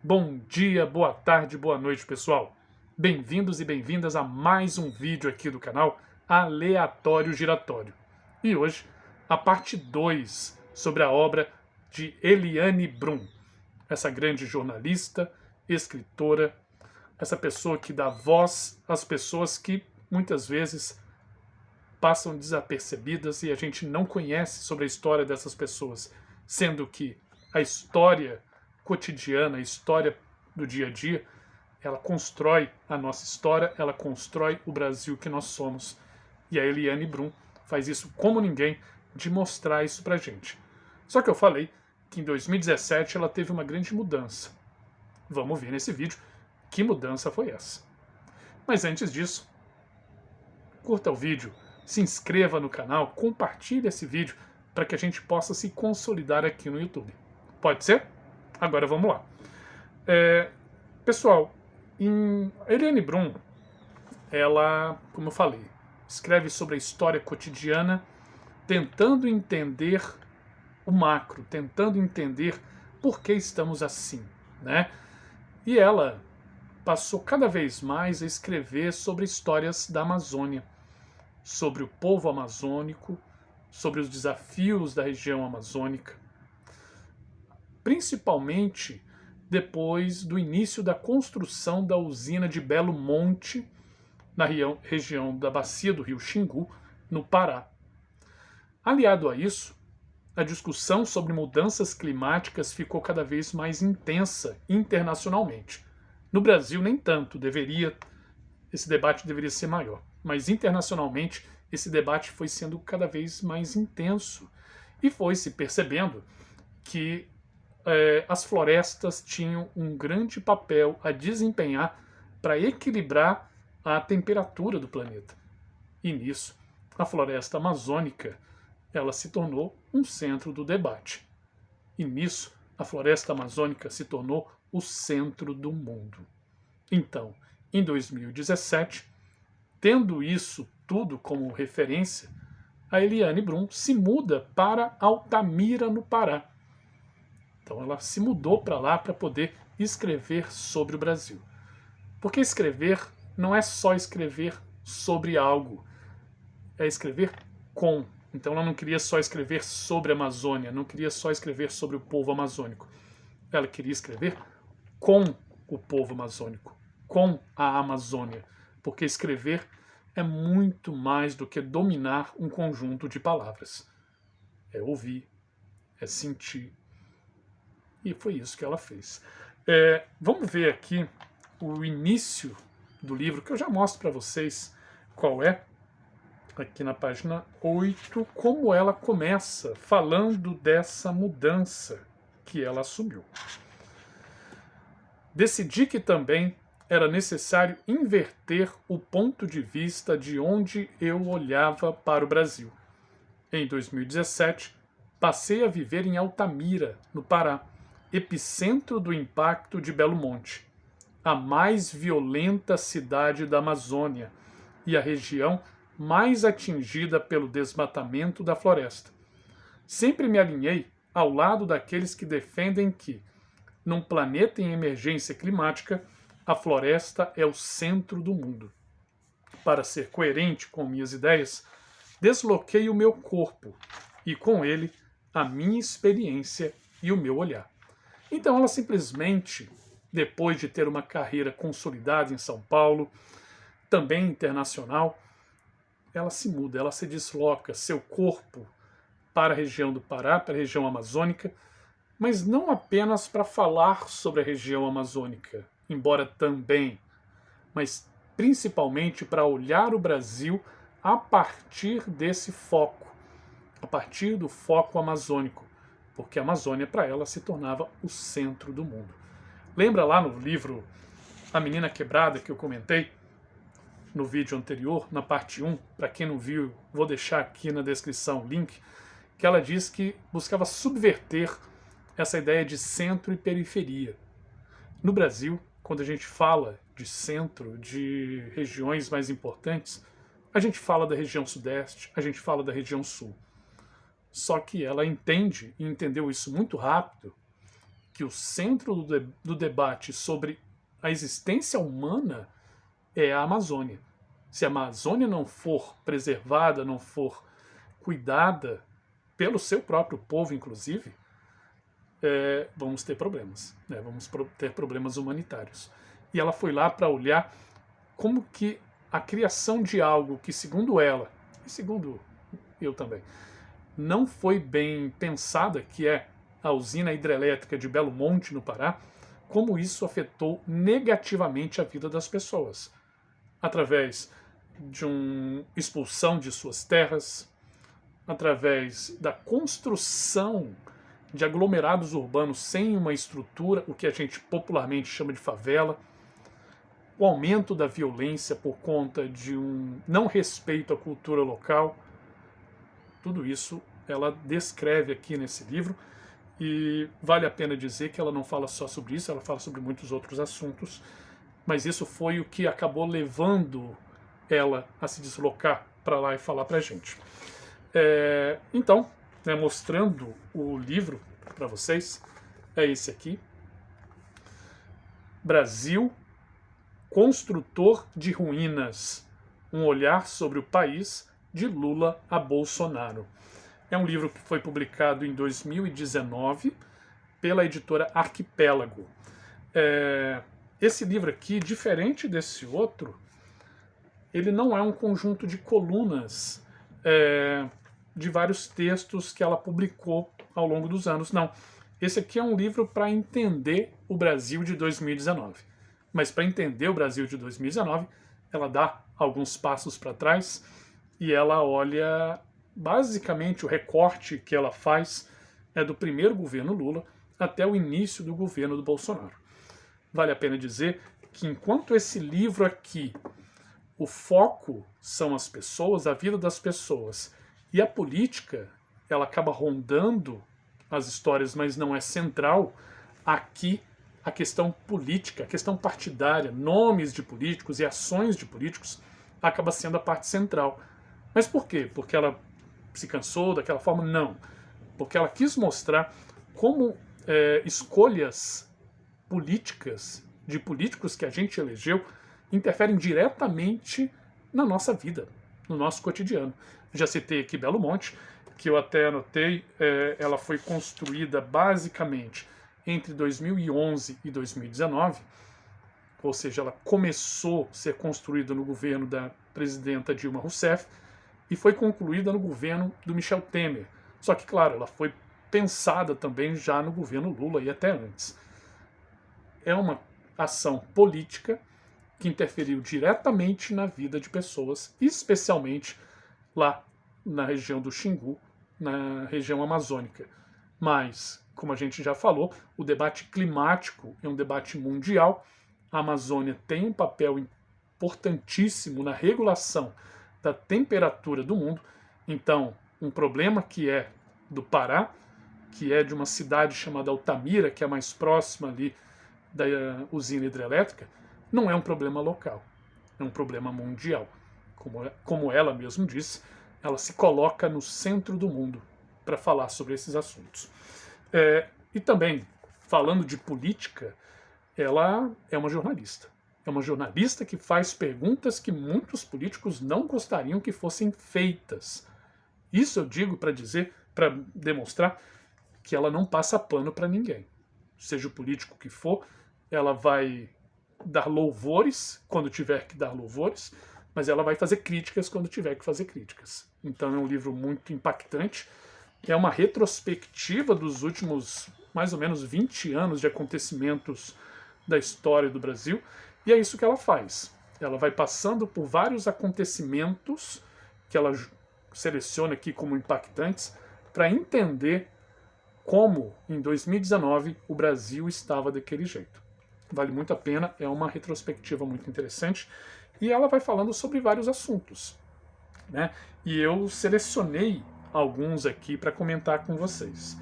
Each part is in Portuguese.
Bom dia, boa tarde, boa noite, pessoal. Bem-vindos e bem-vindas a mais um vídeo aqui do canal Aleatório Giratório. E hoje, a parte 2 sobre a obra de Eliane Brum, essa grande jornalista, escritora, essa pessoa que dá voz às pessoas que muitas vezes passam desapercebidas e a gente não conhece sobre a história dessas pessoas, sendo que a história cotidiana, a história do dia a dia, ela constrói a nossa história, ela constrói o Brasil que nós somos. E a Eliane Brum faz isso como ninguém, de mostrar isso pra gente. Só que eu falei que em 2017 ela teve uma grande mudança. Vamos ver nesse vídeo que mudança foi essa. Mas antes disso, curta o vídeo, se inscreva no canal, compartilhe esse vídeo para que a gente possa se consolidar aqui no YouTube. Pode ser? Agora vamos lá. Pessoal, Eliane Brum, ela, como eu falei, escreve sobre a história cotidiana, tentando entender o macro, tentando entender por que estamos assim, né? E ela passou cada vez mais a escrever sobre histórias da Amazônia, sobre o povo amazônico, sobre os desafios da região amazônica, principalmente depois do início da construção da usina de Belo Monte, na região da bacia do rio Xingu, no Pará. Aliado a isso, a discussão sobre mudanças climáticas ficou cada vez mais intensa internacionalmente. No Brasil, nem tanto, esse debate deveria ser maior, mas internacionalmente esse debate foi sendo cada vez mais intenso e foi se percebendo que as florestas tinham um grande papel a desempenhar para equilibrar a temperatura do planeta. E nisso, a floresta amazônica ela se tornou um centro do debate. E nisso, a floresta amazônica se tornou o centro do mundo. Então, em 2017, tendo isso tudo como referência, a Eliane Brum se muda para Altamira, no Pará. Então ela se mudou para lá para poder escrever sobre o Brasil. Porque escrever não é só escrever sobre algo, é escrever com. Então ela não queria só escrever sobre a Amazônia, não queria só escrever sobre o povo amazônico. Ela queria escrever com o povo amazônico, com a Amazônia. Porque escrever é muito mais do que dominar um conjunto de palavras. É ouvir, é sentir. E foi isso que ela fez. Vamos ver aqui o início do livro, que eu já mostro para vocês qual é, aqui na página 8, como ela começa falando dessa mudança que ela assumiu. Decidi que também era necessário inverter o ponto de vista de onde eu olhava para o Brasil. Em 2017, passei a viver em Altamira, no Pará, epicentro do impacto de Belo Monte, a mais violenta cidade da Amazônia e a região mais atingida pelo desmatamento da floresta. Sempre me alinhei ao lado daqueles que defendem que, num planeta em emergência climática, a floresta é o centro do mundo. Para ser coerente com minhas ideias, desloquei o meu corpo e, com ele, a minha experiência e o meu olhar. Então ela simplesmente, depois de ter uma carreira consolidada em São Paulo, também internacional, ela se muda, ela se desloca seu corpo para a região do Pará, para a região amazônica, mas não apenas para falar sobre a região amazônica, embora também, mas principalmente para olhar o Brasil a partir desse foco, a partir do foco amazônico, porque a Amazônia para ela se tornava o centro do mundo. Lembra lá no livro A Menina Quebrada que eu comentei no vídeo anterior, na parte 1, para quem não viu, vou deixar aqui na descrição o link, que ela diz que buscava subverter essa ideia de centro e periferia. No Brasil, quando a gente fala de centro, de regiões mais importantes, a gente fala da região sudeste, a gente fala da região sul. Só que ela entende, e entendeu isso muito rápido, que o centro do debate sobre a existência humana é a Amazônia. Se a Amazônia não for preservada, não for cuidada pelo seu próprio povo, inclusive, vamos ter problemas, né? Vamos ter problemas humanitários. E ela foi lá para olhar como que a criação de algo que, segundo ela, e segundo eu também, não foi bem pensada, que é a usina hidrelétrica de Belo Monte, no Pará, como isso afetou negativamente a vida das pessoas, através de uma expulsão de suas terras, através da construção de aglomerados urbanos sem uma estrutura, o que a gente popularmente chama de favela, o aumento da violência por conta de um não respeito à cultura local. Tudo isso ela descreve aqui nesse livro, e vale a pena dizer que ela não fala só sobre isso, ela fala sobre muitos outros assuntos, mas isso foi o que acabou levando ela a se deslocar para lá e falar para a gente. Então, né, mostrando o livro para vocês, é esse aqui. Brasil, construtor de ruínas, um olhar sobre o país, de Lula a Bolsonaro. É um livro que foi publicado em 2019 pela editora Arquipélago. Esse livro aqui, diferente desse outro, ele não é um conjunto de colunas de vários textos que ela publicou ao longo dos anos, não. Esse aqui é um livro para entender o Brasil de 2019. Mas para entender o Brasil de 2019, ela dá alguns passos para trás e ela olha, basicamente, o recorte que ela faz é do primeiro governo Lula até o início do governo do Bolsonaro. Vale a pena dizer que enquanto esse livro aqui, o foco são as pessoas, a vida das pessoas, e a política, ela acaba rondando as histórias, mas não é central, aqui a questão política, a questão partidária, nomes de políticos e ações de políticos, acaba sendo a parte central. Mas por quê? Porque ela se cansou daquela forma? Não. Porque ela quis mostrar como escolhas políticas de políticos que a gente elegeu interferem diretamente na nossa vida, no nosso cotidiano. Já citei aqui Belo Monte, que eu até anotei, ela foi construída basicamente entre 2011 e 2019, ou seja, ela começou a ser construída no governo da presidenta Dilma Rousseff e foi concluída no governo do Michel Temer. Só que, claro, ela foi pensada também já no governo Lula e até antes. É uma ação política que interferiu diretamente na vida de pessoas, especialmente lá na região do Xingu, na região amazônica. Mas, como a gente já falou, o debate climático é um debate mundial. A Amazônia tem um papel importantíssimo na regulação da temperatura do mundo. Então, um problema que é do Pará, que é de uma cidade chamada Altamira, que é mais próxima ali da usina hidrelétrica, não é um problema local, é um problema mundial. Como ela mesma disse, ela se coloca no centro do mundo para falar sobre esses assuntos. E também, falando de política, ela é uma jornalista. É uma jornalista que faz perguntas que muitos políticos não gostariam que fossem feitas. Isso eu digo para demonstrar que ela não passa pano para ninguém. Seja o político que for, ela vai dar louvores quando tiver que dar louvores, mas ela vai fazer críticas quando tiver que fazer críticas. Então é um livro muito impactante. É uma retrospectiva dos últimos mais ou menos 20 anos de acontecimentos da história do Brasil, e é isso que ela faz. Ela vai passando por vários acontecimentos que ela seleciona aqui como impactantes para entender como, em 2019, o Brasil estava daquele jeito. Vale muito a pena, é uma retrospectiva muito interessante, e ela vai falando sobre vários assuntos, né? E eu selecionei alguns aqui para comentar com vocês.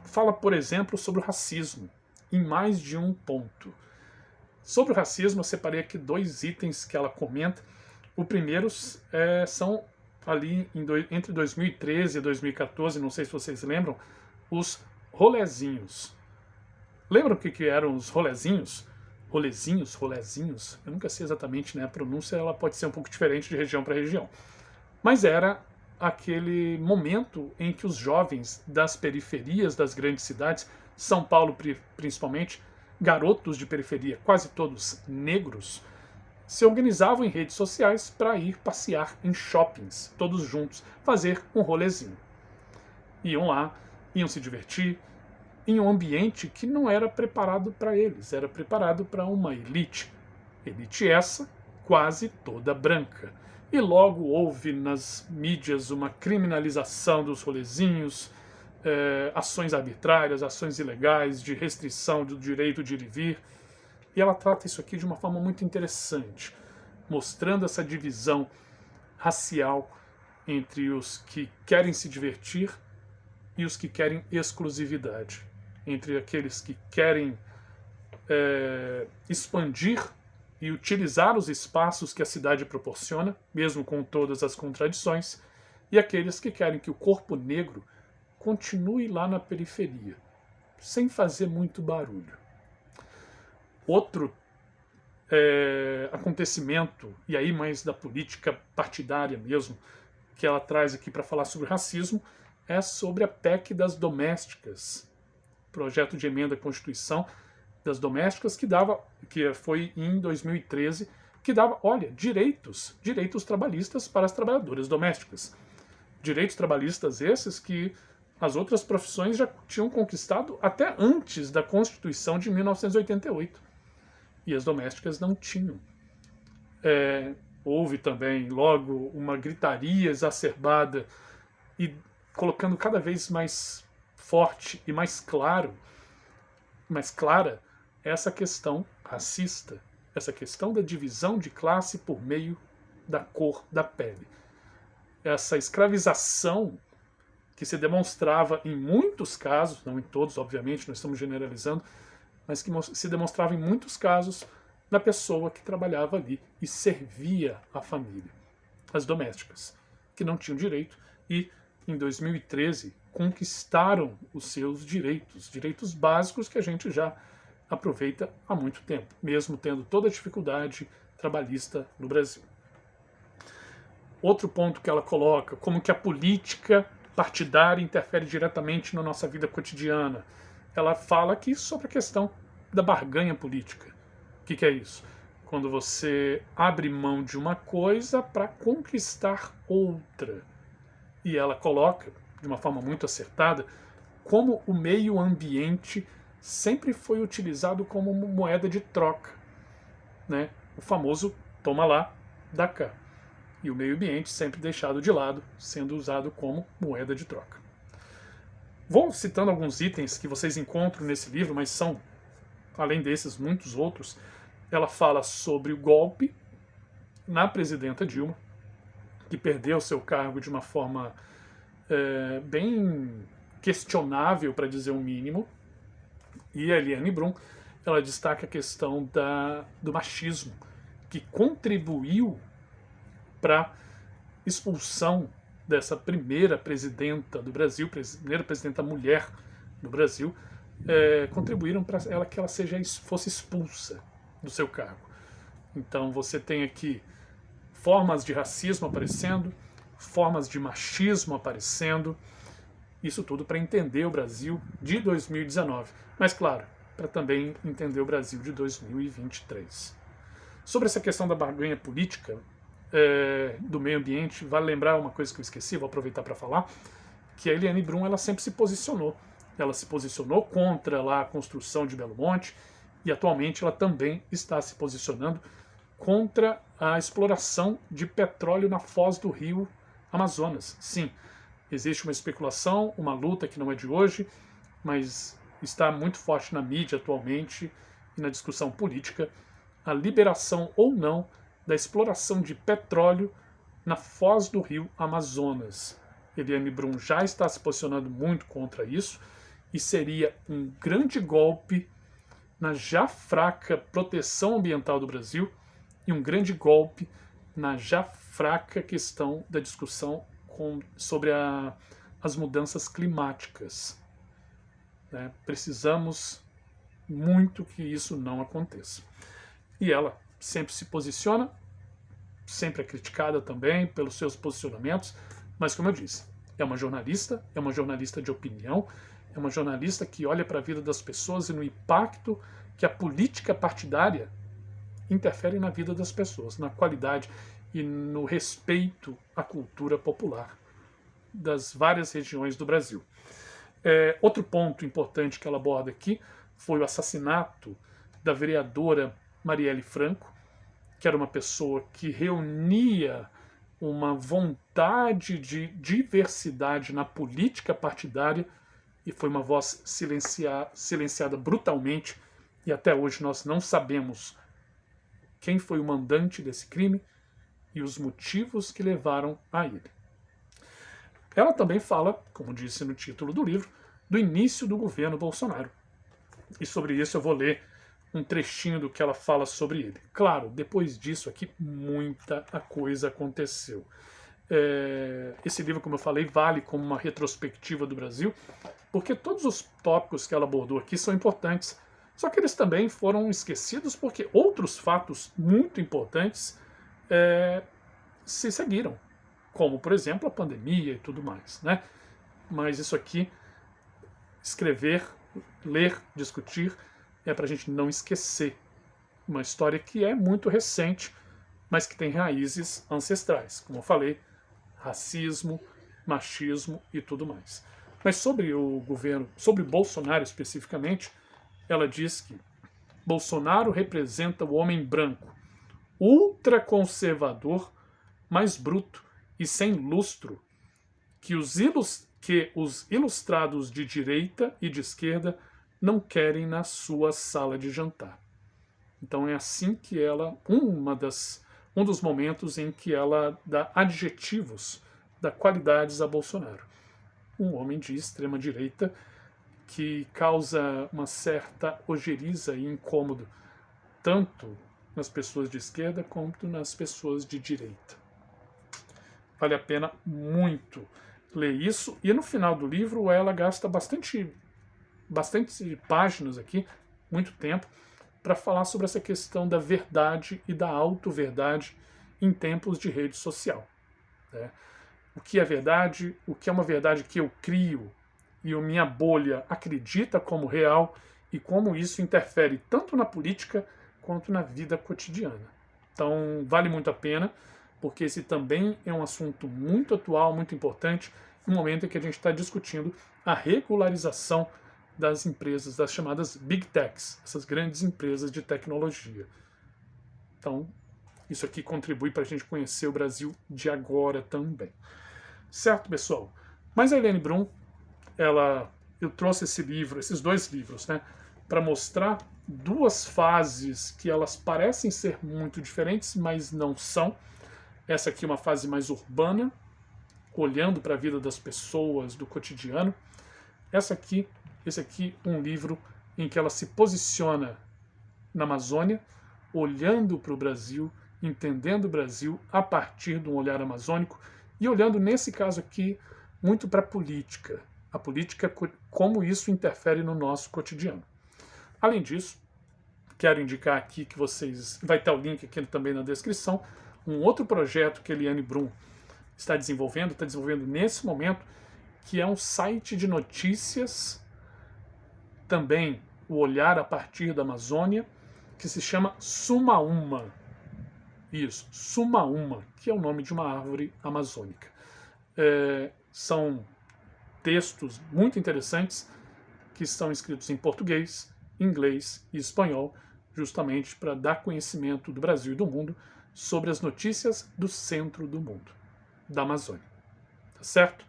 Fala, por exemplo, sobre o racismo, em mais de um ponto. Sobre o racismo, eu separei aqui 2 itens que ela comenta. O primeiro são ali entre 2013 e 2014, não sei se vocês lembram, os rolezinhos. Lembram o que eram os rolezinhos? Rolezinhos? Eu nunca sei exatamente, né? A pronúncia ela pode ser um pouco diferente de região para região. Mas era aquele momento em que os jovens das periferias das grandes cidades, São Paulo principalmente, garotos de periferia, quase todos negros, se organizavam em redes sociais para ir passear em shoppings, todos juntos, fazer um rolezinho. Iam lá, iam se divertir, em um ambiente que não era preparado para eles, era preparado para uma elite. Elite essa quase toda branca. E logo houve nas mídias uma criminalização dos rolezinhos, ações arbitrárias, ações ilegais, de restrição do direito de ir e vir. E ela trata isso aqui de uma forma muito interessante, mostrando essa divisão racial entre os que querem se divertir e os que querem exclusividade, entre aqueles que querem expandir e utilizar os espaços que a cidade proporciona, mesmo com todas as contradições, e aqueles que querem que o corpo negro continue lá na periferia, sem fazer muito barulho. Outro acontecimento, e aí mais da política partidária mesmo, que ela traz aqui para falar sobre racismo, é sobre a PEC das domésticas, projeto de emenda à Constituição das domésticas que foi em 2013, que dava, olha, direitos trabalhistas para as trabalhadoras domésticas. Direitos trabalhistas esses que as outras profissões já tinham conquistado até antes da Constituição de 1988. E as domésticas não tinham. Houve também, logo, uma gritaria exacerbada e colocando cada vez mais forte e mais clara essa questão racista, essa questão da divisão de classe por meio da cor da pele. Essa escravização que se demonstrava em muitos casos, não em todos, obviamente, nós estamos generalizando, mas que se demonstrava em muitos casos da pessoa que trabalhava ali e servia a família, as domésticas, que não tinham direito e, em 2013, conquistaram os seus direitos básicos que a gente já aproveita há muito tempo, mesmo tendo toda a dificuldade trabalhista no Brasil. Outro ponto que ela coloca, como que a política partidária interfere diretamente na nossa vida cotidiana. Ela fala aqui sobre a questão da barganha política. O que é isso? Quando você abre mão de uma coisa para conquistar outra. E ela coloca, de uma forma muito acertada, como o meio ambiente sempre foi utilizado como moeda de troca, né? O famoso toma lá, dá cá. E o meio ambiente sempre deixado de lado, sendo usado como moeda de troca. Vou citando alguns itens que vocês encontram nesse livro, mas são, além desses, muitos outros. Ela fala sobre o golpe na presidenta Dilma, que perdeu seu cargo de uma forma bem questionável, para dizer o mínimo. E a Eliane Brum, ela destaca a questão do machismo, que contribuiu para a expulsão dessa primeira presidenta do Brasil, primeira presidenta mulher do Brasil, contribuíram para que ela fosse expulsa do seu cargo. Então você tem aqui formas de racismo aparecendo, formas de machismo aparecendo, isso tudo para entender o Brasil de 2019, mas claro, para também entender o Brasil de 2023. Sobre essa questão da barganha política, do meio ambiente, vale lembrar uma coisa que eu esqueci, vou aproveitar para falar, que a Eliane Brum ela sempre se posicionou. Ela se posicionou contra lá a construção de Belo Monte e atualmente ela também está se posicionando contra a exploração de petróleo na foz do rio Amazonas. Sim, existe uma especulação, uma luta que não é de hoje, mas está muito forte na mídia atualmente e na discussão política, a liberação ou não da exploração de petróleo na foz do rio Amazonas. Eliane Brum já está se posicionando muito contra isso e seria um grande golpe na já fraca proteção ambiental do Brasil e um grande golpe na já fraca questão da discussão sobre as mudanças climáticas. né? Precisamos muito que isso não aconteça. E ela sempre se posiciona, sempre é criticada também pelos seus posicionamentos, mas como eu disse, é uma jornalista de opinião, é uma jornalista que olha para a vida das pessoas e no impacto que a política partidária interfere na vida das pessoas, na qualidade e no respeito à cultura popular das várias regiões do Brasil. Outro ponto importante que ela aborda aqui foi o assassinato da vereadora Marielle Franco, que era uma pessoa que reunia uma vontade de diversidade na política partidária e foi uma voz silenciada brutalmente, e até hoje nós não sabemos quem foi o mandante desse crime e os motivos que levaram a ele. Ela também fala, como disse no título do livro, do início do governo Bolsonaro. E sobre isso eu vou ler um trechinho do que ela fala sobre ele. Claro, depois disso aqui, muita coisa aconteceu. Esse livro, como eu falei, vale como uma retrospectiva do Brasil, porque todos os tópicos que ela abordou aqui são importantes, só que eles também foram esquecidos porque outros fatos muito importantes se seguiram, como, por exemplo, a pandemia e tudo mais, né? Mas isso aqui, escrever, ler, discutir, é para a gente não esquecer uma história que é muito recente, mas que tem raízes ancestrais, como eu falei, racismo, machismo e tudo mais. Mas sobre o governo, sobre Bolsonaro especificamente, ela diz que Bolsonaro representa o homem branco, ultraconservador, mais bruto e sem lustro que os ilustrados de direita e de esquerda não querem na sua sala de jantar. Então é assim que ela, um dos momentos em que ela dá adjetivos, dá qualidades a Bolsonaro. Um homem de extrema direita que causa uma certa ojeriza e incômodo, tanto nas pessoas de esquerda quanto nas pessoas de direita. Vale a pena muito ler isso, e no final do livro ela gasta bastante páginas aqui, muito tempo, para falar sobre essa questão da verdade e da auto-verdade em tempos de rede social. Né? O que é verdade, o que é uma verdade que eu crio e a minha bolha acredita como real e como isso interfere tanto na política quanto na vida cotidiana. Então, vale muito a pena, porque esse também é um assunto muito atual, muito importante, no momento em que a gente está discutindo a regularização das empresas, das chamadas Big Techs, essas grandes empresas de tecnologia. Então, isso aqui contribui para a gente conhecer o Brasil de agora também. Certo, pessoal? Mas a Helene Brum, eu trouxe esses dois livros, né, para mostrar duas fases que elas parecem ser muito diferentes, mas não são. Essa aqui é uma fase mais urbana, olhando para a vida das pessoas, do cotidiano. Esse aqui, um livro em que ela se posiciona na Amazônia, olhando para o Brasil, entendendo o Brasil a partir de um olhar amazônico e olhando, nesse caso aqui, muito para a política, como isso interfere no nosso cotidiano. Além disso, quero indicar aqui que vai ter o link aqui também na descrição, um outro projeto que a Eliane Brum está desenvolvendo nesse momento, que é um site de notícias, também o olhar a partir da Amazônia, que se chama Sumaúma. Isso, Sumaúma, que é o nome de uma árvore amazônica. São textos muito interessantes que estão escritos em português, inglês e espanhol, justamente para dar conhecimento do Brasil e do mundo sobre as notícias do centro do mundo, da Amazônia. Tá certo?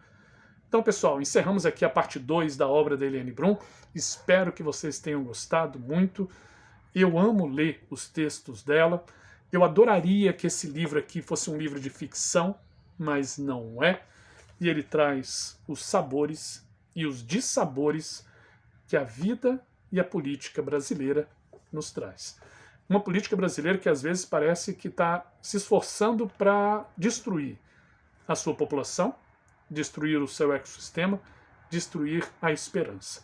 Então, pessoal, encerramos aqui a parte 2 da obra da Eliane Brum. Espero que vocês tenham gostado muito. Eu amo ler os textos dela. Eu adoraria que esse livro aqui fosse um livro de ficção, mas não é. E ele traz os sabores e os dissabores que a vida e a política brasileira nos traz. Uma política brasileira que às vezes parece que está se esforçando para destruir a sua população, destruir o seu ecossistema, destruir a esperança.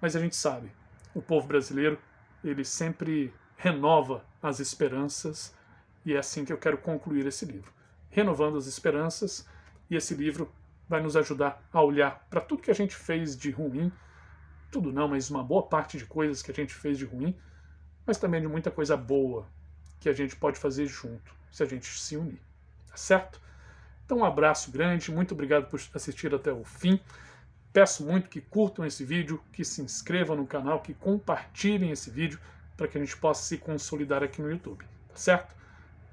mas a gente sabe, o povo brasileiro, ele sempre renova as esperanças, e é assim que eu quero concluir esse livro. Renovando as esperanças, e esse livro vai nos ajudar a olhar para tudo que a gente fez de ruim, tudo não, mas uma boa parte de coisas que a gente fez de ruim, mas também de muita coisa boa que a gente pode fazer junto, se a gente se unir, tá certo? Então um abraço grande, muito obrigado por assistir até o fim. Peço muito que curtam esse vídeo, que se inscrevam no canal, que compartilhem esse vídeo para que a gente possa se consolidar aqui no YouTube, tá certo?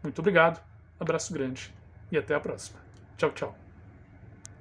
Muito obrigado, abraço grande e até a próxima. Tchau, tchau.